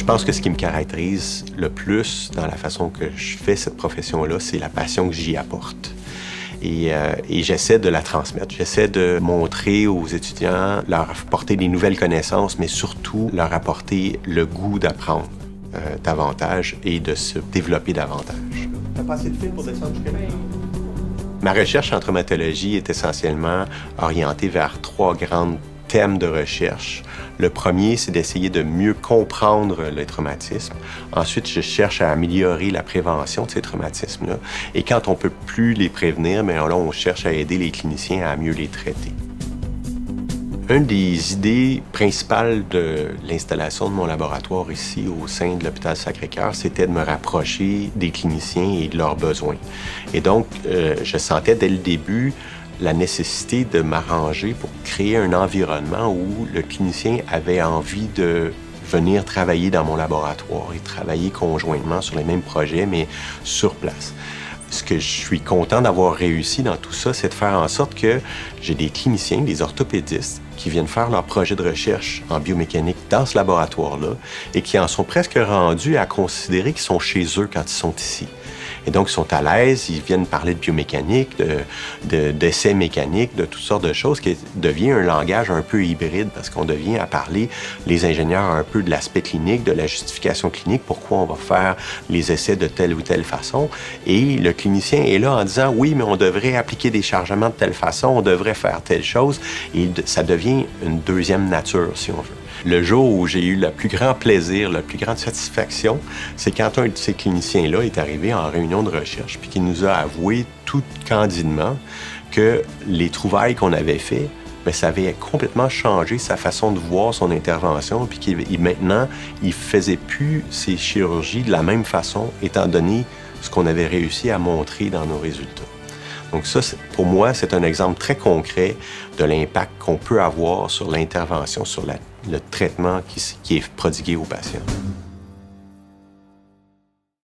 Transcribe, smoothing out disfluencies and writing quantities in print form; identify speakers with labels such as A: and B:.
A: pense que ce qui me caractérise le plus dans la façon que je fais cette profession-là, c'est la passion que j'y apporte. Et j'essaie de la transmettre. J'essaie de montrer aux étudiants, leur apporter des nouvelles connaissances, mais surtout leur apporter le goût d'apprendre davantage et de se développer davantage. T'as pas assez de fil pour descendre jusqu'à là? Ma recherche en traumatologie est essentiellement orientée vers 3 grands thèmes de recherche. Le premier, c'est d'essayer de mieux comprendre les traumatismes. Ensuite, je cherche à améliorer la prévention de ces traumatismes-là. Et quand on ne peut plus les prévenir, bien là, on cherche à aider les cliniciens à mieux les traiter. Une des idées principales de l'installation de mon laboratoire ici au sein de l'hôpital Sacré-Cœur, c'était de me rapprocher des cliniciens et de leurs besoins. Et donc, je sentais dès le début la nécessité de m'arranger pour créer un environnement où le clinicien avait envie de venir travailler dans mon laboratoire et travailler conjointement sur les mêmes projets, mais sur place. Ce que je suis content d'avoir réussi dans tout ça, c'est de faire en sorte que j'ai des cliniciens, des orthopédistes, qui viennent faire leur projet de recherche en biomécanique dans ce laboratoire-là et qui en sont presque rendus à considérer qu'ils sont chez eux quand ils sont ici. Et donc, ils sont à l'aise, ils viennent parler de biomécanique, d'essais mécaniques, de toutes sortes de choses, qui devient un langage un peu hybride parce qu'on devient à parler, les ingénieurs, un peu de l'aspect clinique, de la justification clinique, pourquoi on va faire les essais de telle ou telle façon. Et le clinicien est là en disant, oui, mais on devrait appliquer des chargements de telle façon, on devrait faire telle chose. Et ça devient une deuxième nature, si on veut. Le jour où j'ai eu le plus grand plaisir, la plus grande satisfaction, c'est quand un de ces cliniciens-là est arrivé en réunion de recherche puis qu'il nous a avoué tout candidement que les trouvailles qu'on avait faites, bien, ça avait complètement changé sa façon de voir son intervention puis maintenant, il faisait plus ses chirurgies de la même façon étant donné ce qu'on avait réussi à montrer dans nos résultats. Donc ça, pour moi, c'est un exemple très concret de l'impact qu'on peut avoir sur l'intervention, sur le traitement qui est prodigué aux patients.